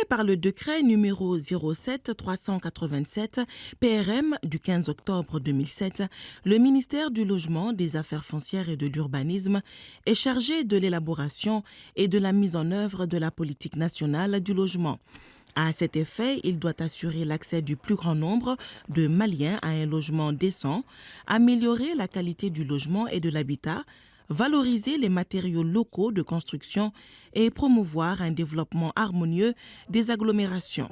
par le décret numéro 07-387 PRM du 15 octobre 2007, le ministère du Logement, des Affaires foncières et de l'Urbanisme est chargé de l'élaboration et de la mise en œuvre de la politique nationale du logement. À cet effet, il doit assurer l'accès du plus grand nombre de Maliens à un logement décent, améliorer la qualité du logement et de l'habitat, valoriser les matériaux locaux de construction et promouvoir un développement harmonieux des agglomérations.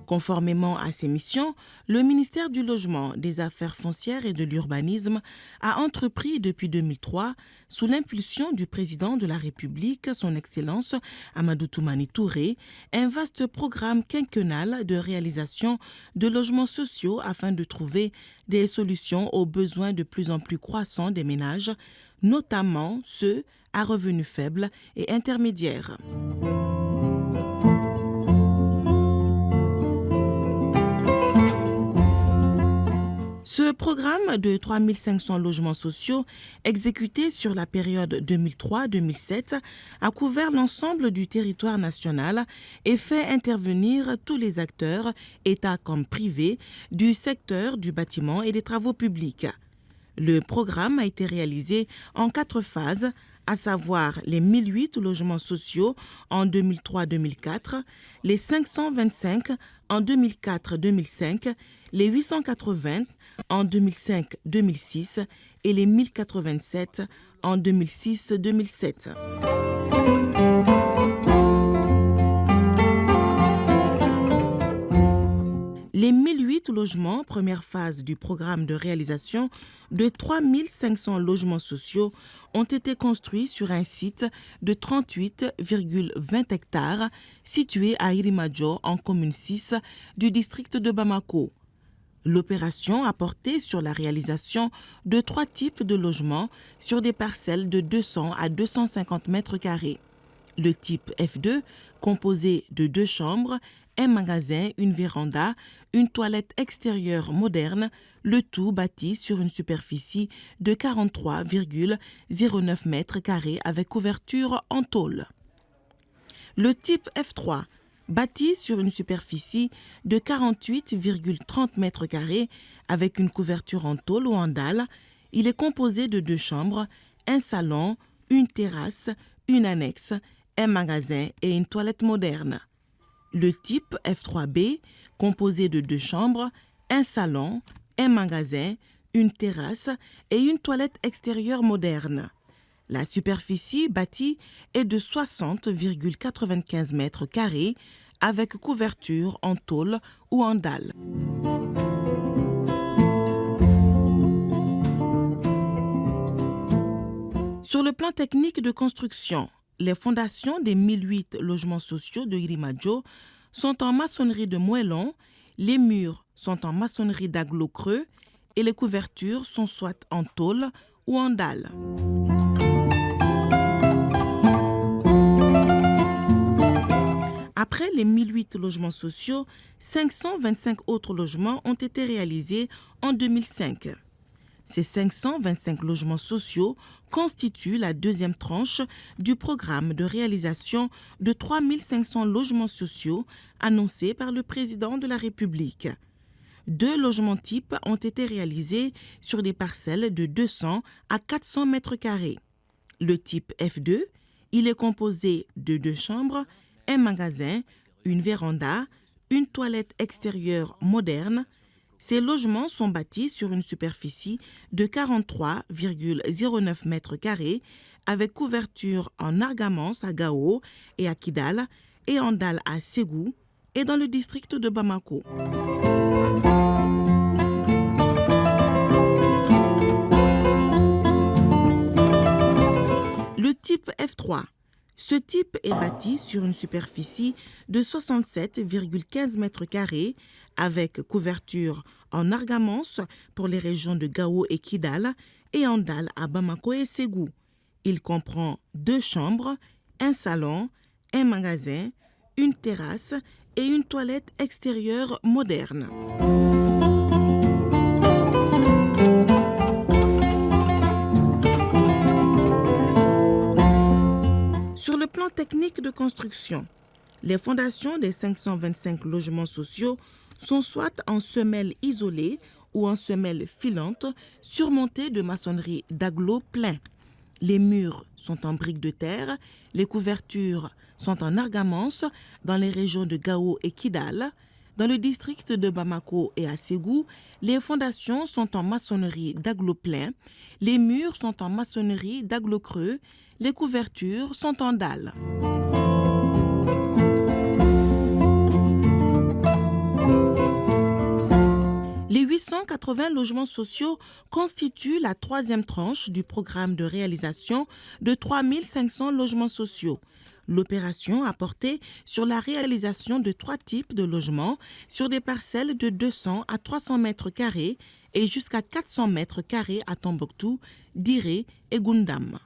Conformément à ses missions, le ministère du Logement, des Affaires foncières et de l'Urbanisme a entrepris depuis 2003, sous l'impulsion du président de la République, son Excellence Amadou Toumani Touré, un vaste programme quinquennal de réalisation de logements sociaux afin de trouver des solutions aux besoins de plus en plus croissants des ménages, notamment ceux à revenus faibles et intermédiaires. Ce programme de 3500 logements sociaux, exécuté sur la période 2003-2007, a couvert l'ensemble du territoire national et fait intervenir tous les acteurs, État comme privé, du secteur du bâtiment et des travaux publics. Le programme a été réalisé en 4 phases, à savoir les 1008 logements sociaux en 2003-2004, les 525 en 2004-2005, les 880 en 2005-2006 et les 1087 en 2006-2007. Les 1008 logements, première phase du programme de réalisation de 3500 logements sociaux, ont été construits sur un site de 38,20 hectares situé à Irimadjo en commune 6 du district de Bamako. L'opération a porté sur la réalisation de 3 types de logements sur des parcelles de 200 à 250 mètres carrés. Le type F2, composé de 2 chambres, un magasin, une véranda, une toilette extérieure moderne, le tout bâti sur une superficie de 43,09 mètres carrés avec couverture en tôle. Le type F3, bâti sur une superficie de 48,30 mètres carrés avec une couverture en tôle ou en dalle, il est composé de 2 chambres, un salon, une terrasse, une annexe, un magasin et une toilette moderne. Le type F3B, composé de 2 chambres, un salon, un magasin, une terrasse et une toilette extérieure moderne. La superficie bâtie est de 60,95 mètres carrés avec couverture en tôle ou en dalle. Sur le plan technique de construction, les fondations des 1008 logements sociaux de Irimadjo sont en maçonnerie de moellon, les murs sont en maçonnerie d'agglo creux et les couvertures sont soit en tôle ou en dalle. Après les 1008 logements sociaux, 525 autres logements ont été réalisés en 2005. Ces 525 logements sociaux constituent la deuxième tranche du programme de réalisation de 3500 logements sociaux annoncé par le président de la République. 2 logements types ont été réalisés sur des parcelles de 200 à 400 mètres carrés. Le type F2, il est composé de 2 chambres, un magasin, une véranda, une toilette extérieure moderne. Ces logements sont bâtis sur une superficie de 43,09 mètres carrés avec couverture en argamance à Gao et à Kidal et en dalle à Ségou et dans le district de Bamako. Le type F3. Ce type est bâti sur une superficie de 67,15 mètres carrés avec couverture en argamance pour les régions de Gao et Kidal et en dalle à Bamako et Ségou. Il comprend 2 chambres, un salon, un magasin, une terrasse et une toilette extérieure moderne. construction. Les fondations des 525 logements sociaux sont soit en semelle isolée ou en semelle filante surmontées de maçonnerie d'agglos pleins. Les murs sont en briques de terre, les couvertures sont en argamance dans les régions de Gao et Kidal. Dans le district de Bamako et à Ségou, les fondations sont en maçonnerie d'agglos pleins, les murs sont en maçonnerie d'agglos creux, les couvertures sont en dalles. Les 880 logements sociaux constituent la troisième tranche du programme de réalisation de 3500 logements sociaux. L'opération a porté sur la réalisation de 3 types de logements sur des parcelles de 200 à 300 mètres carrés et jusqu'à 400 mètres carrés à Tombouctou, Diré et Goundam.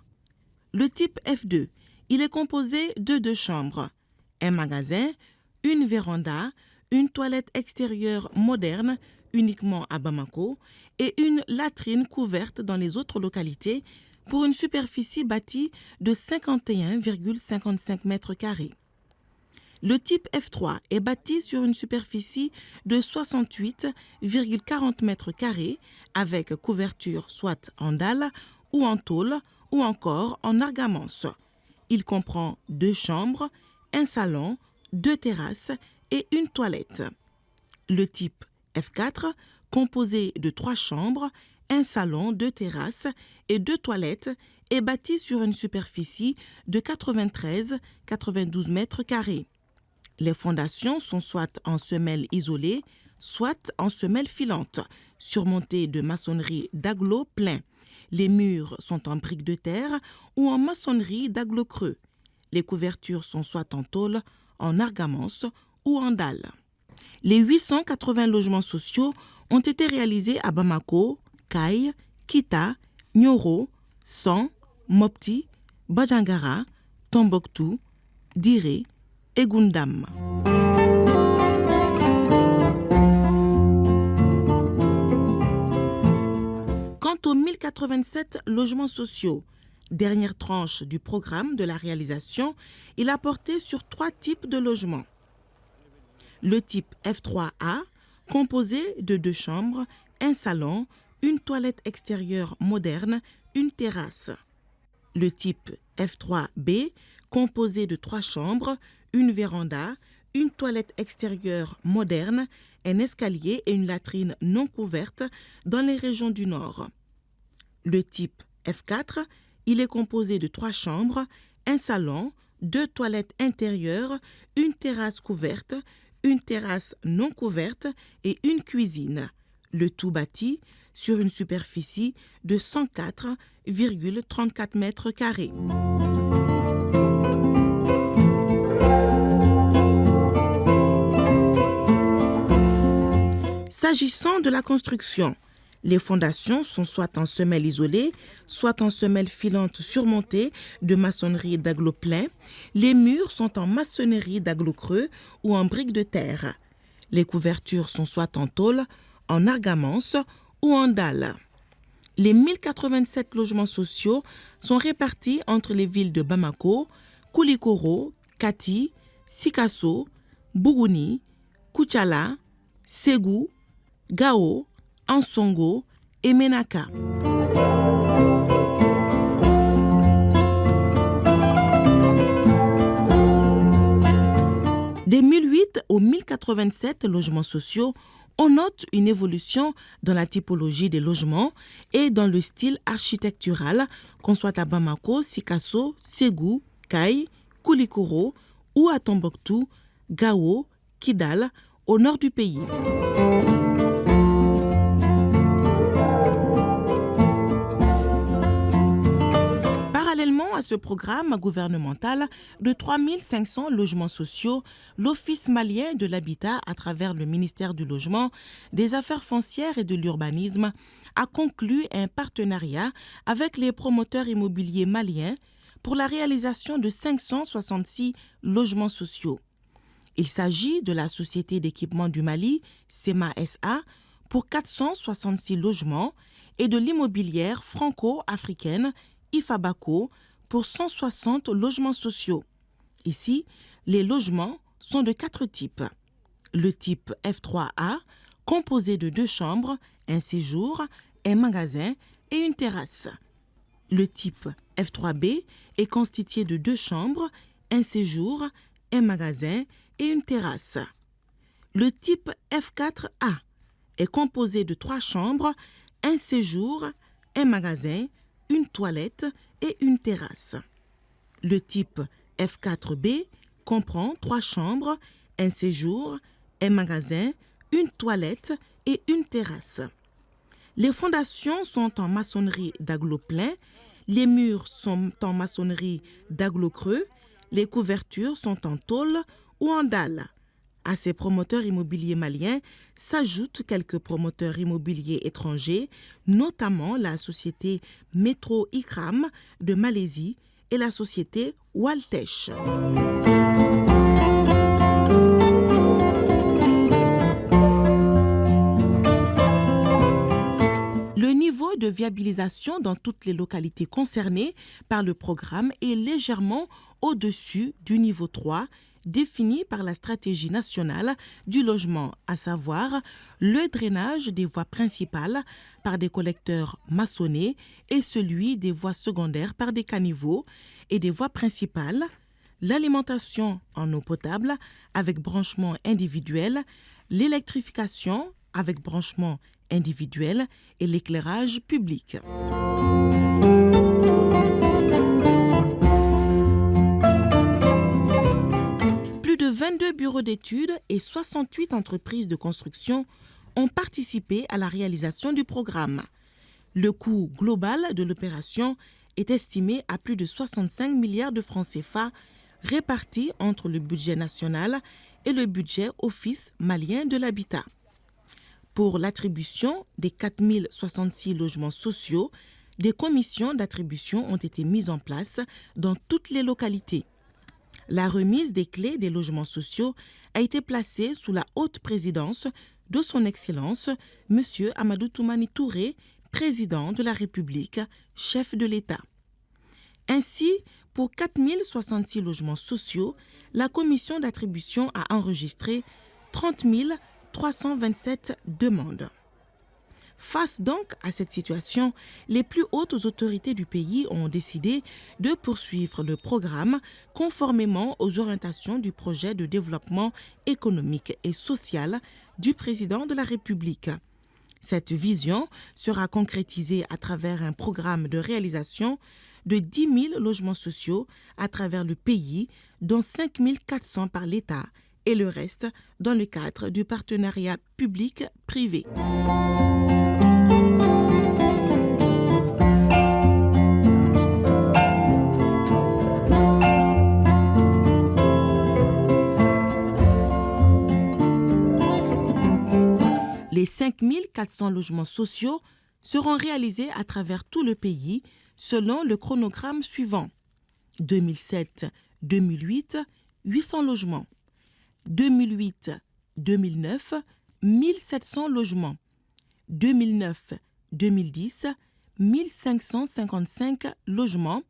Le type F2, il est composé de 2 chambres, un magasin, une véranda, une toilette extérieure moderne, uniquement à Bamako, et une latrine couverte dans les autres localités pour une superficie bâtie de 51,55 mètres carrés. Le type F3 est bâti sur une superficie de 68,40 mètres carrés avec couverture soit en dalle ou en tôle ou encore en argamance. Il comprend 2 chambres, un salon, 2 terrasses et une toilette. Le type F4, composé de 3 chambres, un salon, 2 terrasses et 2 toilettes, est bâti sur une superficie de 93,92 mètres carrés. Les fondations sont soit en semelle isolée, soit en semelle filante, surmontées de maçonnerie d'agglos pleins. Les murs sont en briques de terre ou en maçonnerie d'agglos creux. Les couvertures sont soit en tôle, en argamance ou en dalle. Les 880 logements sociaux ont été réalisés à Bamako, Kaye, Kita, Nioro, San, Mopti, Bajangara, Tombouctou, Diré et Goundam. Quant aux 1087 logements sociaux, dernière tranche du programme de la réalisation, il a porté sur 3 types de logements. Le type F3A, composé de 2 chambres, un salon, une toilette extérieure moderne, une terrasse. Le type F3B, composé de 3 chambres, une véranda, une toilette extérieure moderne, un escalier et une latrine non couverte dans les régions du Nord. Le type F4, il est composé de 3 chambres, un salon, 2 toilettes intérieures, une terrasse couverte, une terrasse non couverte et une cuisine. Le tout bâti sur une superficie de 104,34 mètres carrés. S'agissant de la construction, les fondations sont soit en semelle isolée, soit en semelle filante surmontée de maçonnerie d'agglos pleins. Les murs sont en maçonnerie d'agglos creux ou en briques de terre. Les couvertures sont soit en tôle, en argamance ou en dalle. Les 1087 logements sociaux sont répartis entre les villes de Bamako, Koulikoro, Kati, Sikasso, Bougouni, Koutiala, Ségou, Gao, Ansongo et Menaka. Des 1008 aux 1087 logements sociaux, on note une évolution dans la typologie des logements et dans le style architectural, qu'on soit à Bamako, Sikasso, Ségou, Kaye, Koulikoro ou à Tombouctou, Gao, Kidal, au nord du pays. Parallèlement à ce programme gouvernemental de 3500 logements sociaux, l'Office malien de l'habitat, à travers le ministère du Logement, des Affaires foncières et de l'Urbanisme, a conclu un partenariat avec les promoteurs immobiliers maliens pour la réalisation de 566 logements sociaux. Il s'agit de la Société d'équipement du Mali, SEMA SA, pour 466 logements et de l'immobilière franco-africaine IFABACO pour 160 logements sociaux. Ici, les logements sont de 4 types. Le type F3A, composé de 2 chambres, un séjour, un magasin et une terrasse. Le type F3B est constitué de 2 chambres, un séjour, un magasin et une terrasse. Le type F4A est composé de 3 chambres, un séjour, un magasin, une toilette et une terrasse. Le type F4B comprend 3 chambres, un séjour, un magasin, une toilette et une terrasse. Les fondations sont en maçonnerie d'agglo plein, les murs sont en maçonnerie d'agglo creux, les couvertures sont en tôle ou en dalle. À ces promoteurs immobiliers maliens s'ajoutent quelques promoteurs immobiliers étrangers, notamment la société Metro Ikram de Malaisie et la société Waltech. Le niveau de viabilisation dans toutes les localités concernées par le programme est légèrement au-dessus du niveau 3 défini par la stratégie nationale du logement, à savoir le drainage des voies principales par des collecteurs maçonnés et celui des voies secondaires par des caniveaux et des voies principales, l'alimentation en eau potable avec branchement individuel, l'électrification avec branchement individuel et l'éclairage public. Plus de 22 bureaux d'études et 68 entreprises de construction ont participé à la réalisation du programme. Le coût global de l'opération est estimé à plus de 65 milliards de francs CFA répartis entre le budget national et le budget Office malien de l'habitat. Pour l'attribution des 4066 logements sociaux, des commissions d'attribution ont été mises en place dans toutes les localités. La remise des clés des logements sociaux a été placée sous la haute présidence de son Excellence, M. Amadou Toumani Touré, président de la République, chef de l'État. Ainsi, pour 4066 logements sociaux, la commission d'attribution a enregistré 30 327 demandes. Face donc à cette situation, les plus hautes autorités du pays ont décidé de poursuivre le programme conformément aux orientations du projet de développement économique et social du président de la République. Cette vision sera concrétisée à travers un programme de réalisation de 10 000 logements sociaux à travers le pays, dont 5 400 par l'État et le reste dans le cadre du partenariat public-privé. Les 5 400 logements sociaux seront réalisés à travers tout le pays selon le chronogramme suivant. 2007-2008, 800 logements. 2008-2009, 1700 logements. 2009-2010, 1555 logements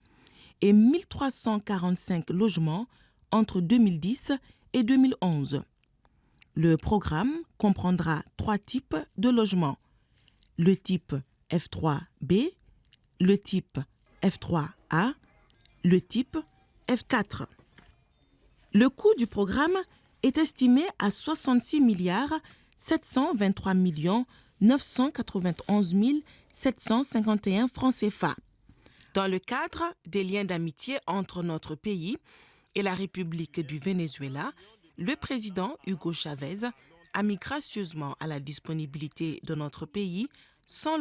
et 1345 logements entre 2010 et 2011. Le programme comprendra 3 types de logements. Le type F3B, le type F3A, le type F4. Le coût du programme est estimé à 66 723 991 751 francs CFA. Dans le cadre des liens d'amitié entre notre pays et la République du Venezuela, le président Hugo Chavez a mis gracieusement à la disponibilité de notre pays 100